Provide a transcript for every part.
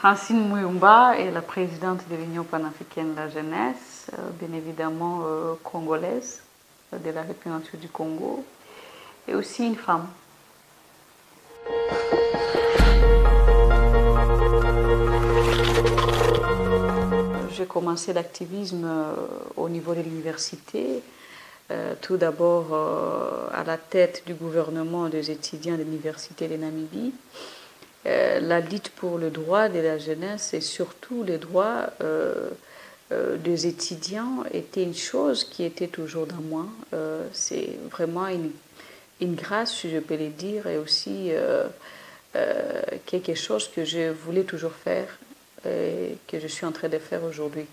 Francine Muyumba est la présidente de l'Union panafricaine de la jeunesse, bien évidemment congolaise, de la République du Congo, et aussi une femme. J'ai commencé l'activisme au niveau de l'université, tout d'abord à la tête du gouvernement des étudiants de l'université de Namibie. La lutte pour le droit de la jeunesse et surtout les droits des étudiants était une chose qui était toujours dans moi. C'est vraiment une grâce, si je peux le dire, et aussi quelque chose que je voulais toujours faire et que je suis en train de faire aujourd'hui.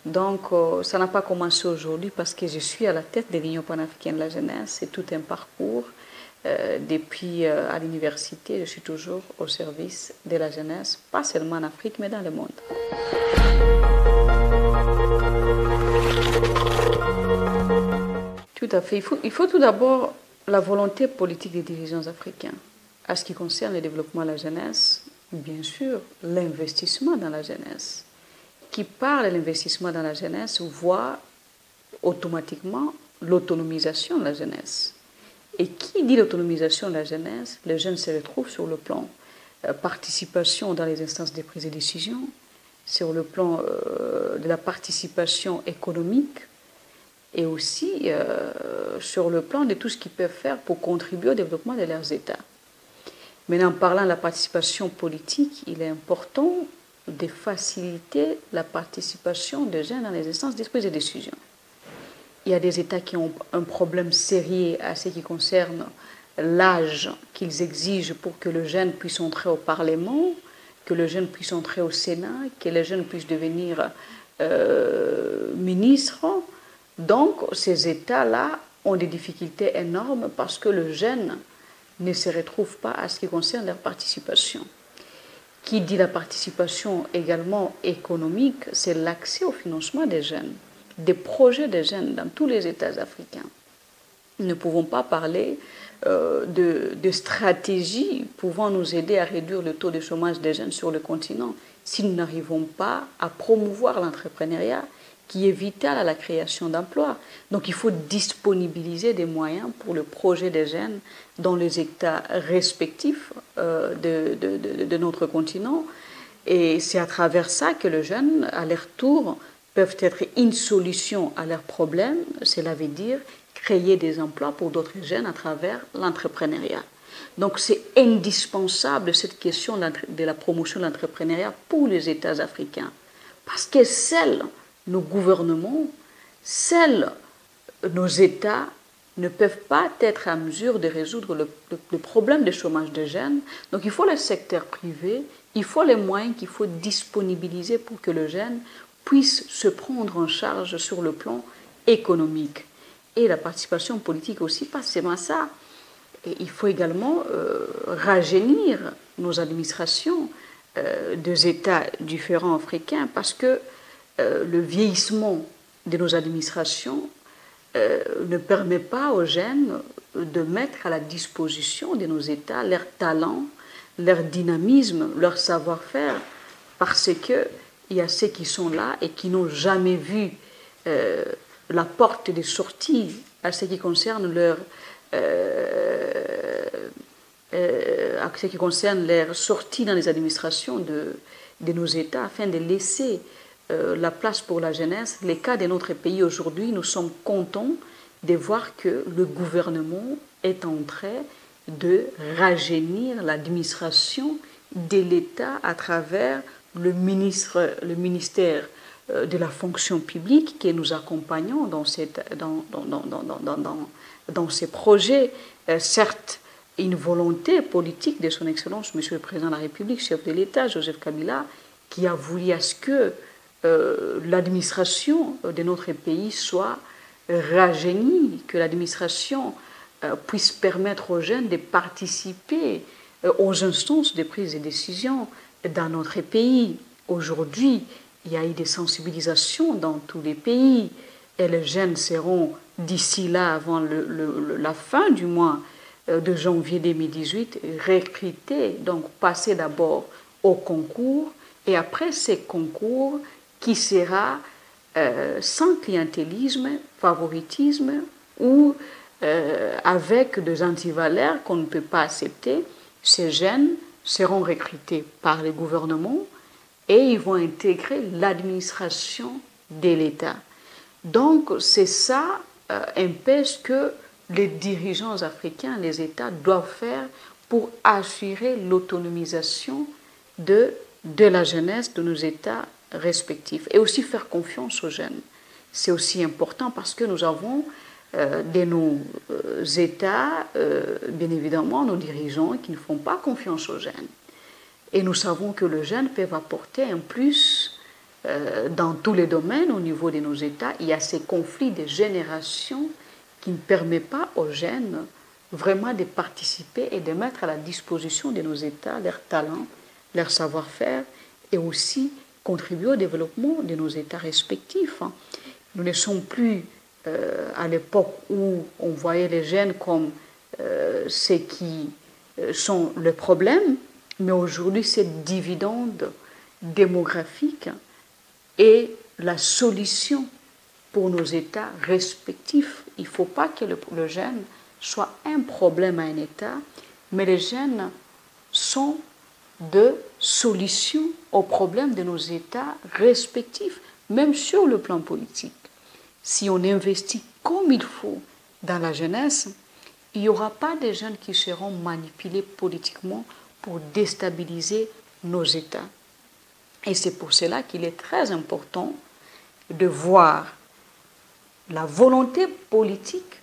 Donc, ça n'a pas commencé aujourd'hui parce que je suis à la tête de l'Union panafricaine de la jeunesse. C'est tout un parcours. Depuis à l'université, je suis toujours au service de la jeunesse, pas seulement en Afrique, mais dans le monde. Tout à fait. Il faut tout d'abord la volonté politique des dirigeants africains. À ce qui concerne le développement de la jeunesse, bien sûr, l'investissement dans la jeunesse. Qui parle de l'investissement dans la jeunesse voit automatiquement l'autonomisation de la jeunesse. Et qui dit l'autonomisation de la jeunesse, les jeunes se retrouvent sur le plan participation dans les instances de prise de décision, sur le plan de la participation économique et aussi sur le plan de tout ce qu'ils peuvent faire pour contribuer au développement de leurs États. Maintenant, en parlant de la participation politique, il est important de faciliter la participation des jeunes dans les instances de prise de décision. Il y a des États qui ont un problème sérieux à ce qui concerne l'âge qu'ils exigent pour que le jeune puisse entrer au Parlement, que le jeune puisse entrer au Sénat, que le jeune puisse devenir ministre. Donc, ces États-là ont des difficultés énormes parce que le jeune ne se retrouve pas à ce qui concerne leur participation. Qui dit la participation également économique, c'est l'accès au financement des jeunes. Des projets des jeunes dans tous les États africains. Nous ne pouvons pas parler de stratégies pouvant nous aider à réduire le taux de chômage des jeunes sur le continent si nous n'arrivons pas à promouvoir l'entrepreneuriat qui est vital à la création d'emplois. Donc il faut disponibiliser des moyens pour le projet des jeunes dans les États respectifs de notre continent. Et c'est à travers ça que les jeunes, à leur tour, peuvent être une solution à leurs problèmes, cela veut dire créer des emplois pour d'autres jeunes à travers l'entrepreneuriat. Donc c'est indispensable cette question de la promotion de l'entrepreneuriat pour les États africains. Parce que seuls nos gouvernements, seuls nos États ne peuvent pas être à mesure de résoudre le problème du chômage des jeunes. Donc il faut le secteur privé, il faut les moyens qu'il faut disponibiliser pour que le jeune puisse se prendre en charge sur le plan économique. Et la participation politique aussi, pas seulement ça. Et il faut également rajeunir nos administrations des États différents africains parce que le vieillissement de nos administrations ne permet pas aux jeunes de mettre à la disposition de nos États leur talent, leur dynamisme, leur savoir-faire, parce que il y a ceux qui sont là et qui n'ont jamais vu la porte de sortie à ce qui concerne leur sortie dans les administrations de nos États afin de laisser la place pour la jeunesse. Les cas de notre pays aujourd'hui, nous sommes contents de voir que le gouvernement est en train de rajeunir l'administration de l'État à travers le ministère de la fonction publique que nous accompagnons dans ces projets. Certes, une volonté politique de son Excellence, Monsieur le Président de la République, chef de l'État, Joseph Kabila, qui a voulu à ce que l'administration de notre pays soit rajeunie, que l'administration puisse permettre aux jeunes de participer aux instances de prise de décision dans notre pays. Aujourd'hui, il y a eu des sensibilisations dans tous les pays et les jeunes seront d'ici là, avant la fin du mois de janvier 2018, recrutés, donc passer d'abord au concours et après ces concours qui sera sans clientélisme, favoritisme ou avec des antivaleurs qu'on ne peut pas accepter, ces jeunes seront recrutés par les gouvernements et ils vont intégrer l'administration de l'État. Donc c'est ça un peu ce que les dirigeants africains, les États doivent faire pour assurer l'autonomisation de la jeunesse de nos États respectifs et aussi faire confiance aux jeunes. C'est aussi important parce que nous avons de nos États, bien évidemment, nos dirigeants qui ne font pas confiance aux jeunes. Et nous savons que les jeunes peuvent apporter un plus dans tous les domaines au niveau de nos États. Il y a ces conflits de générations qui ne permettent pas aux jeunes vraiment de participer et de mettre à la disposition de nos États leurs talents, leur savoir-faire et aussi contribuer au développement de nos États respectifs. Nous ne sommes plus à l'époque où on voyait les jeunes comme ceux qui sont le problème, mais aujourd'hui cette dividende démographique est la solution pour nos États respectifs. Il ne faut pas que le jeune soit un problème à un État, mais les jeunes sont de solutions aux problèmes de nos États respectifs, même sur le plan politique. Si on investit comme il faut dans la jeunesse, il n'y aura pas de jeunes qui seront manipulés politiquement pour déstabiliser nos États. Et c'est pour cela qu'il est très important de voir la volonté politique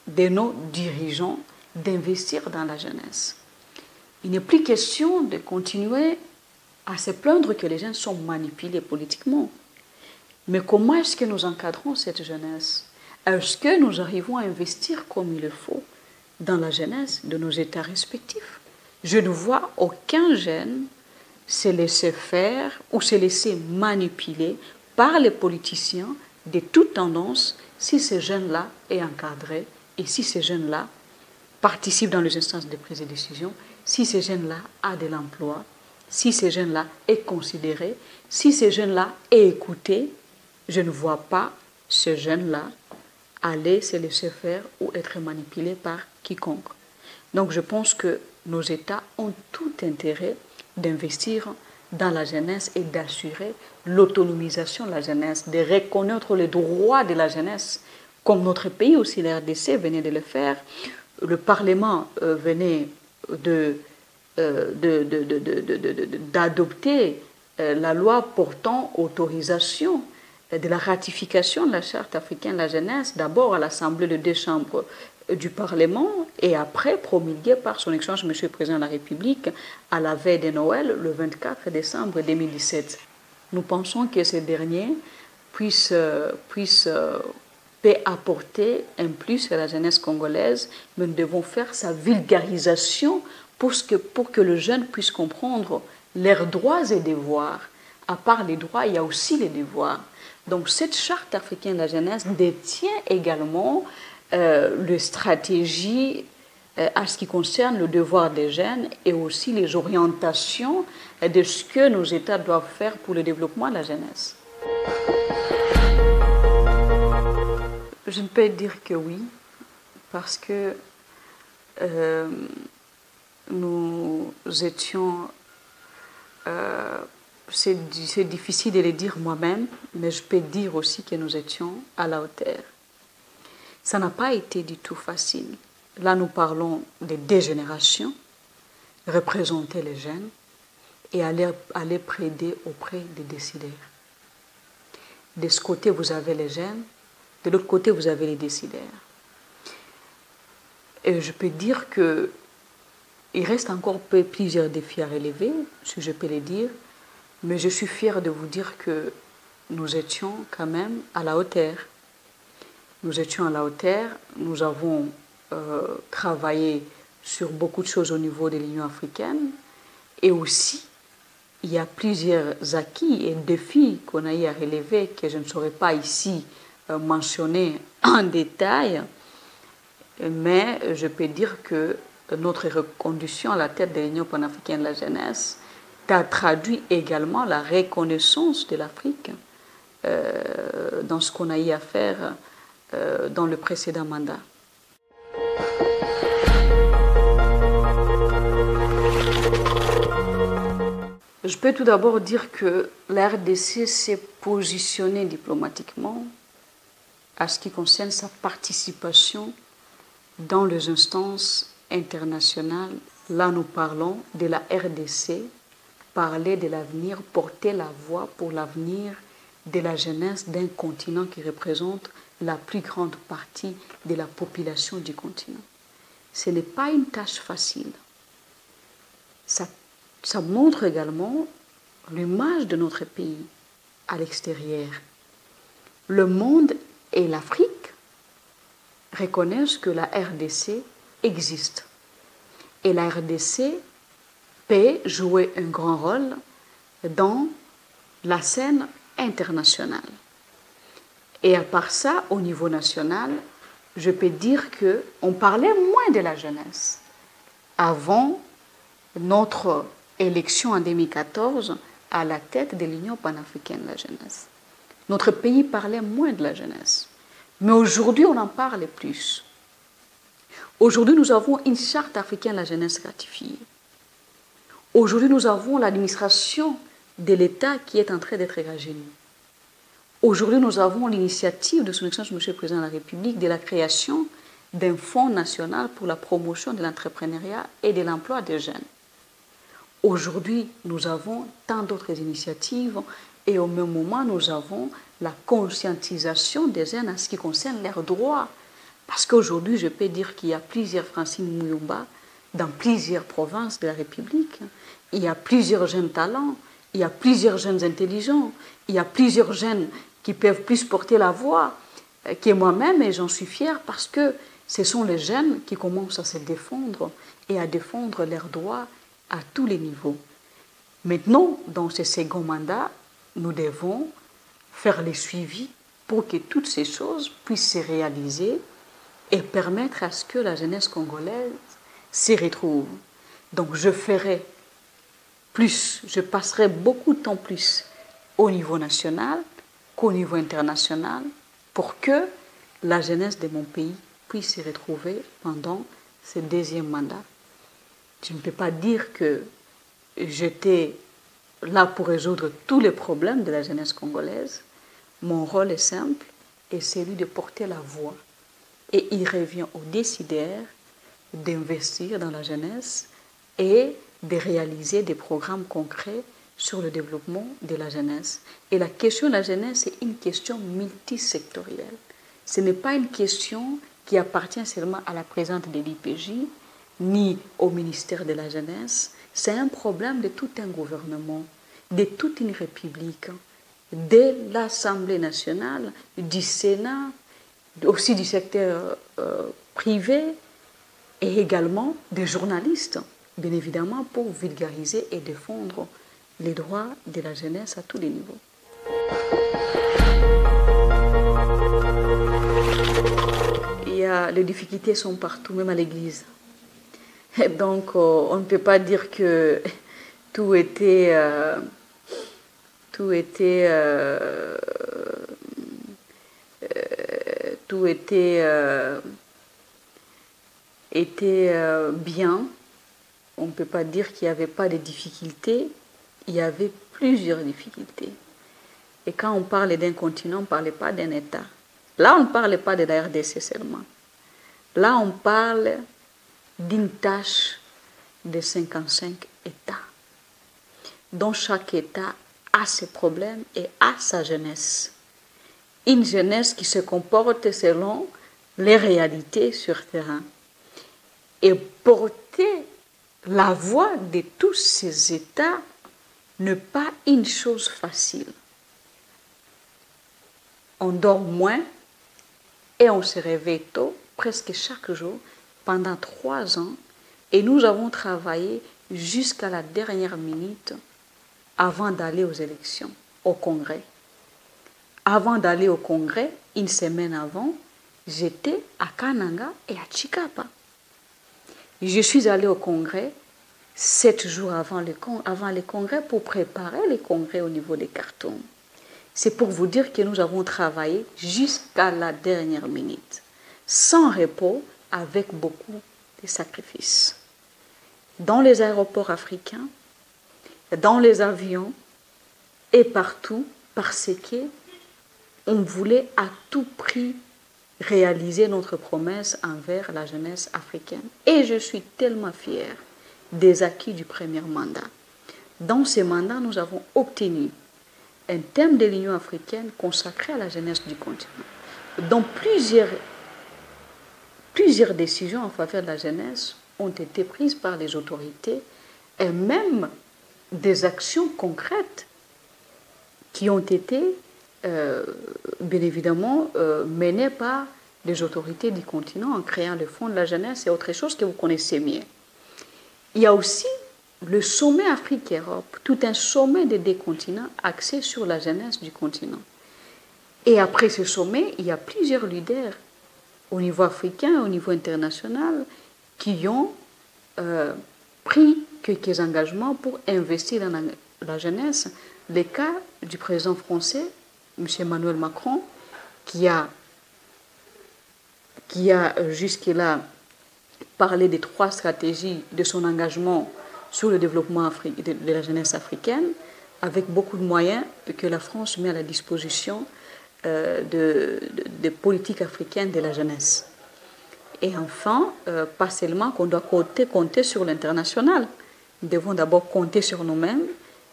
de nos dirigeants d'investir dans la jeunesse. Il n'est plus question de continuer à se plaindre que les jeunes sont manipulés politiquement. Mais comment est-ce que nous encadrons cette jeunesse? Est-ce que nous arrivons à investir comme il le faut dans la jeunesse de nos États respectifs? Je ne vois aucun jeune se laisser faire ou se laisser manipuler par les politiciens de toute tendance si ce jeune-là est encadré et si ce jeune-là participe dans les instances de prise de décision, si ce jeune-là a de l'emploi, si ce jeune-là est considéré, si ce jeune-là est écouté. Je ne vois pas ce jeune-là aller se laisser faire ou être manipulé par quiconque. Donc je pense que nos États ont tout intérêt d'investir dans la jeunesse et d'assurer l'autonomisation de la jeunesse, de reconnaître les droits de la jeunesse, comme notre pays aussi, la RDC venait de le faire. Le Parlement venait d'adopter la loi portant autorisation de la ratification de la Charte africaine de la jeunesse, d'abord à l'Assemblée de deux chambres du Parlement et après promulguée par son Excellence Monsieur le Président de la République à la veille de Noël, le 24 décembre 2017. Nous pensons que ce dernier peut apporter un plus à la jeunesse congolaise, mais nous devons faire sa vulgarisation pour que le jeune puisse comprendre leurs droits et devoirs. À part les droits, il y a aussi les devoirs. Donc cette charte africaine de la jeunesse détient également les stratégies à ce qui concerne le devoir des jeunes et aussi les orientations de ce que nos États doivent faire pour le développement de la jeunesse. Je ne peux dire que oui, parce que nous étions... c'est difficile de le dire moi-même, mais je peux dire aussi que nous étions à la hauteur. Ça n'a pas été du tout facile. Là, nous parlons de deux générations, représenter les jeunes et aller plaider auprès des décideurs. De ce côté, vous avez les jeunes, de l'autre côté, vous avez les décideurs. Et je peux dire qu'il reste encore plusieurs défis à relever, si je peux le dire, mais je suis fière de vous dire que nous étions quand même à la hauteur. Nous étions à la hauteur, nous avons travaillé sur beaucoup de choses au niveau de l'Union africaine et aussi il y a plusieurs acquis et défis qu'on a eu à relever que je ne saurais pas ici mentionner en détail, mais je peux dire que notre reconduction à la tête de l'Union panafricaine de la jeunesse a traduit également la reconnaissance de l'Afrique dans ce qu'on a eu à faire dans le précédent mandat. Je peux tout d'abord dire que la RDC s'est positionnée diplomatiquement à ce qui concerne sa participation dans les instances internationales. Là, nous parlons de la RDC, parler de l'avenir, porter la voix pour l'avenir de la jeunesse d'un continent qui représente la plus grande partie de la population du continent. Ce n'est pas une tâche facile. Ça montre également l'image de notre pays à l'extérieur. Le monde et l'Afrique reconnaissent que la RDC existe. Et la RDC peut jouer un grand rôle dans la scène internationale. Et à part ça, au niveau national, je peux dire qu'on parlait moins de la jeunesse. Avant notre élection en 2014 à la tête de l'Union panafricaine de la jeunesse, notre pays parlait moins de la jeunesse. Mais aujourd'hui, on en parle plus. Aujourd'hui, nous avons une charte africaine de la jeunesse ratifiée. Aujourd'hui, nous avons l'administration de l'État qui est en train d'être rajeunie. Aujourd'hui, nous avons l'initiative de son Excellence Monsieur le Président de la République de la création d'un fonds national pour la promotion de l'entrepreneuriat et de l'emploi des jeunes. Aujourd'hui, nous avons tant d'autres initiatives et au même moment, nous avons la conscientisation des jeunes en ce qui concerne leurs droits. Parce qu'aujourd'hui, je peux dire qu'il y a plusieurs Francine Muyumba dans plusieurs provinces de la République. Il y a plusieurs jeunes talents, il y a plusieurs jeunes intelligents, il y a plusieurs jeunes qui peuvent plus porter la voix que moi-même, et j'en suis fière parce que ce sont les jeunes qui commencent à se défendre et à défendre leurs droits à tous les niveaux. Maintenant, dans ce second mandat, nous devons faire les suivis pour que toutes ces choses puissent se réaliser et permettre à ce que la jeunesse congolaise s'y retrouve. Donc je ferai plus, je passerai beaucoup de temps plus au niveau national qu'au niveau international pour que la jeunesse de mon pays puisse s'y retrouver pendant ce deuxième mandat. Je ne peux pas dire que j'étais là pour résoudre tous les problèmes de la jeunesse congolaise. Mon rôle est simple et celui de porter la voix. Et il revient aux décideurs d'investir dans la jeunesse et de réaliser des programmes concrets sur le développement de la jeunesse. Et la question de la jeunesse est une question multisectorielle. Ce n'est pas une question qui appartient seulement à la présidente de l'IPJ, ni au ministère de la Jeunesse. C'est un problème de tout un gouvernement, de toute une république, de l'Assemblée nationale, du Sénat, aussi du secteur privé et également des journalistes, bien évidemment, pour vulgariser et défendre les droits de la jeunesse à tous les niveaux. Les difficultés sont partout, même à l'église. Donc, on ne peut pas dire que tout était bien. On ne peut pas dire qu'il n'y avait pas de difficultés. Il y avait plusieurs difficultés. Et quand on parle d'un continent, on ne parlait pas d'un État. Là, on ne parlait pas de la RDC seulement. Là, on parle d'une tâche de 55 États, dont chaque État a ses problèmes et a sa jeunesse. Une jeunesse qui se comporte selon les réalités sur terrain. Et porter la voix de tous ces États n'est pas une chose facile. On dort moins et on se réveille tôt, presque chaque jour, pendant 3 ans. Et nous avons travaillé jusqu'à la dernière minute avant d'aller aux élections, au Congrès. Avant d'aller au Congrès, une semaine avant, j'étais à Kananga et à Chikapa. Je suis allée au Congrès 7 jours avant les congrès pour préparer les congrès au niveau des Khartoum. C'est pour vous dire que nous avons travaillé jusqu'à la dernière minute, sans repos, avec beaucoup de sacrifices. Dans les aéroports africains, dans les avions et partout, parce qu'on voulait à tout prix réaliser notre promesse envers la jeunesse africaine. Et je suis tellement fière des acquis du premier mandat. Dans ce mandat, nous avons obtenu un thème de l'Union africaine consacré à la jeunesse du continent. Donc plusieurs décisions en faveur de la jeunesse ont été prises par les autorités et même des actions concrètes qui ont été bien évidemment menées par les autorités du continent en créant le Fonds de la jeunesse et autre chose que vous connaissez mieux. Il y a aussi le sommet Afrique-Europe, tout un sommet des deux continents axé sur la jeunesse du continent. Et après ce sommet, il y a plusieurs leaders au niveau africain, au niveau international, qui ont pris quelques engagements pour investir dans la jeunesse. Le cas du président français, M. Emmanuel Macron, qui a jusque-là parlé des 3 stratégies de son engagement sur le développement de la jeunesse africaine, avec beaucoup de moyens que la France met à la disposition des politiques africaines de la jeunesse. Et enfin, pas seulement qu'on doit compter sur l'international. Nous devons d'abord compter sur nous-mêmes.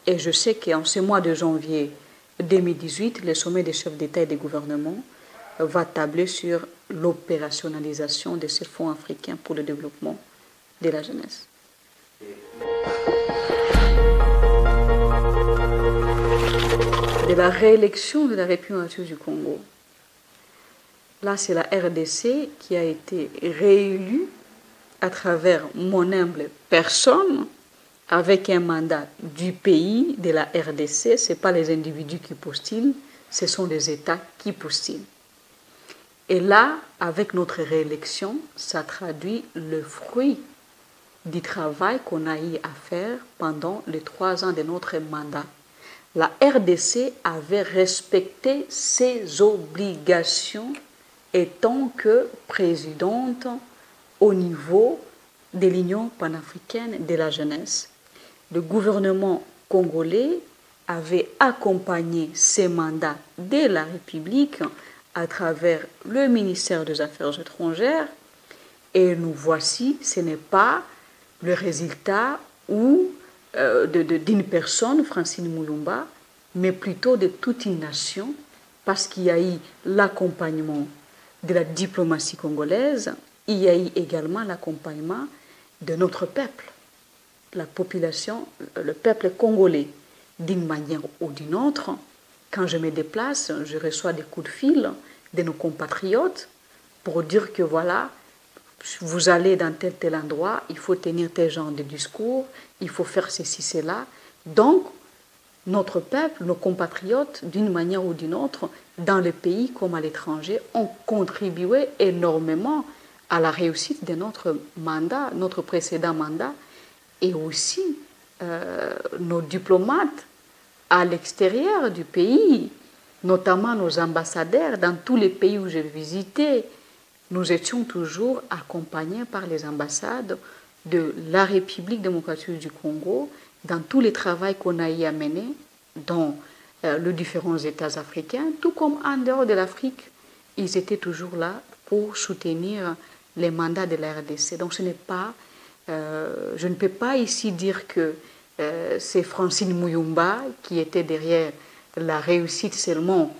Et je sais qu'en ce mois de janvier 2018, le sommet des chefs d'État et des gouvernements va tabler sur l'opérationnalisation de ces fonds africains pour le développement de la jeunesse. De la réélection de la République du Congo. Là, c'est la RDC qui a été réélue à travers mon humble personne, avec un mandat du pays, de la RDC. Ce n'est pas les individus qui postulent, ce sont les États qui postulent. Et là, avec notre réélection, ça traduit le fruit du travail qu'on a eu à faire pendant les 3 ans de notre mandat. La RDC avait respecté ses obligations étant que présidente au niveau de l'Union panafricaine de la jeunesse. Le gouvernement congolais avait accompagné ces mandats de la République à travers le ministère des Affaires étrangères. Et nous voici, ce n'est pas le résultat d'une personne, Francine Mulumba, mais plutôt de toute une nation, parce qu'il y a eu l'accompagnement de la diplomatie congolaise, il y a eu également l'accompagnement de notre peuple, la population, le peuple congolais, d'une manière ou d'une autre. Quand je me déplace, je reçois des coups de fil de nos compatriotes pour dire que voilà, vous allez dans tel endroit, il faut tenir tel genre de discours, il faut faire ceci, cela. Donc, notre peuple, nos compatriotes, d'une manière ou d'une autre, dans le pays comme à l'étranger, ont contribué énormément à la réussite de notre mandat, notre précédent mandat, et aussi nos diplomates à l'extérieur du pays, notamment nos ambassadeurs dans tous les pays où j'ai visité. Nous étions toujours accompagnés par les ambassades de la République démocratique du Congo dans tous les travaux qu'on a y à mener dans les différents États africains, tout comme en dehors de l'Afrique, ils étaient toujours là pour soutenir les mandats de la RDC. Donc je ne peux pas ici dire que c'est Francine Muyumba qui était derrière la réussite seulement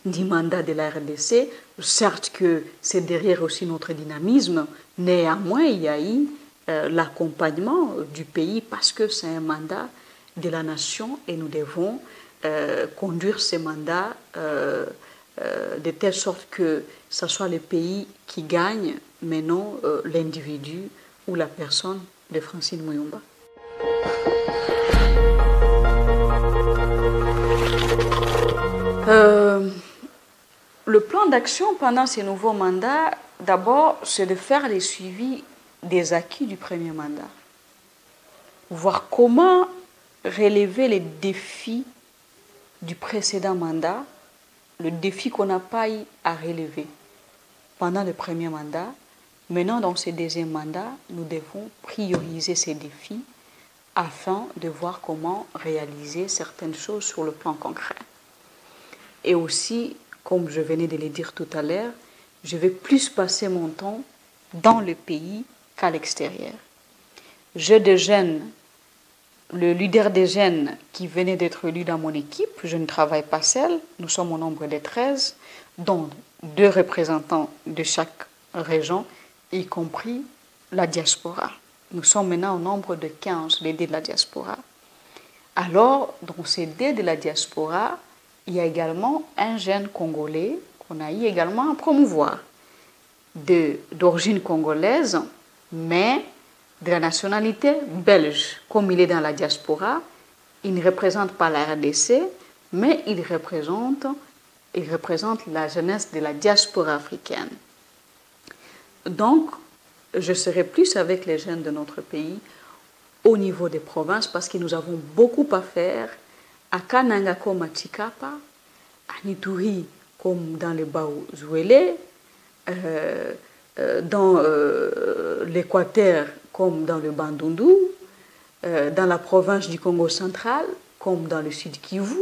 du mandat de la RDC. Certes que c'est derrière aussi notre dynamisme, néanmoins il y a eu l'accompagnement du pays parce que c'est un mandat de la nation et nous devons conduire ce mandat de telle sorte que ce soit le pays qui gagne, mais non l'individu ou la personne de Francine Muyumba. Le plan d'action pendant ces nouveaux mandats, d'abord, c'est de faire les suivis des acquis du premier mandat. voir comment relever les défis du précédent mandat, le défi qu'on n'a pas eu à relever pendant le premier mandat. Maintenant, dans ce deuxième mandat, nous devons prioriser ces défis afin de voir comment réaliser certaines choses sur le plan concret. Et aussi, comme je venais de le dire tout à l'heure, je vais plus passer mon temps dans le pays qu'à l'extérieur. J'ai des jeunes, le leader des jeunes qui venait d'être élu dans mon équipe, je ne travaille pas seul, nous sommes au nombre de 13, dont 2 représentants de chaque région, y compris la diaspora. Nous sommes maintenant au nombre de 15 d'aides de la diaspora. Alors, dans ces aides de la diaspora, il y a également un jeune Congolais qu'on a eu également à promouvoir, d'origine congolaise, mais de la nationalité belge. Comme il est dans la diaspora, il ne représente pas la RDC, mais il représente la jeunesse de la diaspora africaine. Donc, je serai plus avec les jeunes de notre pays au niveau des provinces parce que nous avons beaucoup à faire à Kananga comme à Tshikapa, à Nituri comme dans le Bas-Ouélé, dans l'Équateur comme dans le Bandundu, dans la province du Congo central comme dans le Sud Kivu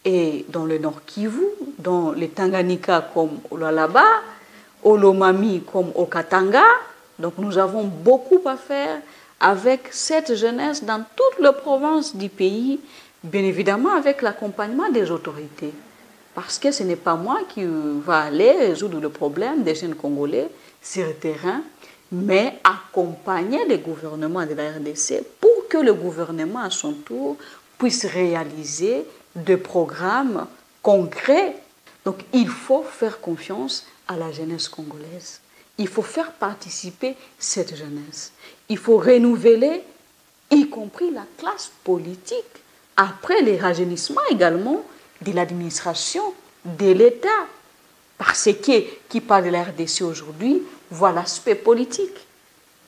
et dans le Nord Kivu, dans les Tanganyika comme au Lualaba, au Lomami comme au Katanga. Donc nous avons beaucoup à faire avec cette jeunesse dans toutes les provinces du pays, bien évidemment avec l'accompagnement des autorités. Parce que ce n'est pas moi qui va aller résoudre le problème des jeunes Congolais sur le terrain, mais accompagner le gouvernement de la RDC pour que le gouvernement, à son tour, puisse réaliser des programmes concrets. Donc il faut faire confiance à la jeunesse congolaise. Il faut faire participer cette jeunesse. Il faut renouveler, y compris la classe politique, après les rajeunissements également de l'administration, de l'État. Parce que qui parle de la RDC aujourd'hui voit l'aspect politique.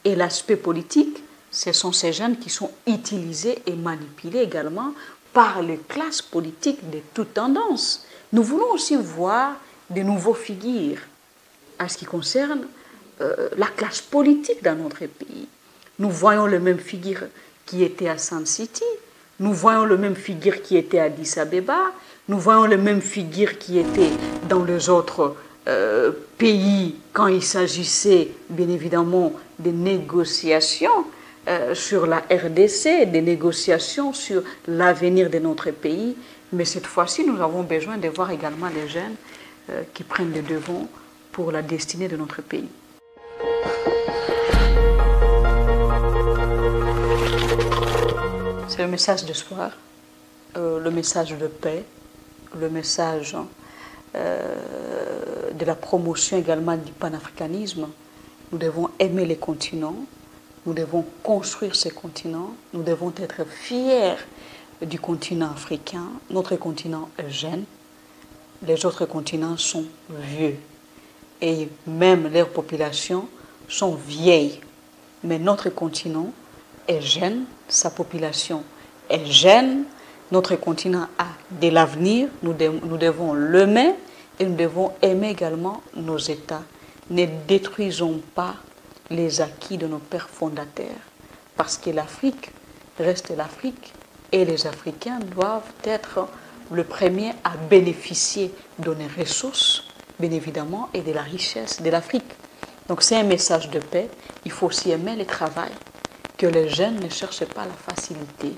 Et l'aspect politique, ce sont ces jeunes qui sont utilisés et manipulés également par les classes politiques de toutes tendances. Nous voulons aussi voir de nouveaux figures en ce qui concerne la classe politique dans notre pays. Nous voyons les mêmes figures qui étaient à Sun City, nous voyons les mêmes figures qui étaient à Addis Abeba, nous voyons les mêmes figures qui étaient dans les autres pays quand il s'agissait bien évidemment des négociations sur la RDC, des négociations sur l'avenir de notre pays. Mais cette fois-ci, nous avons besoin de voir également les jeunes qui prennent le devant pour la destinée de notre pays. C'est le message d'espoir, le message de paix, le message de la promotion également du panafricanisme. Nous devons aimer les continents, nous devons construire ces continents, nous devons être fiers du continent africain. Notre continent est jeune, les autres continents sont vieux et même leurs populations sont vieilles. Mais notre continent est jeune, sa population est jeune, notre continent a de l'avenir, nous devons l'aimer et nous devons aimer également nos États. Ne détruisons pas les acquis de nos pères fondateurs parce que l'Afrique reste l'Afrique et les Africains doivent être le premier à bénéficier de nos ressources, bien évidemment, et de la richesse de l'Afrique. Donc c'est un message de paix. Il faut aussi aimer le travail, que les jeunes ne cherchent pas la facilité.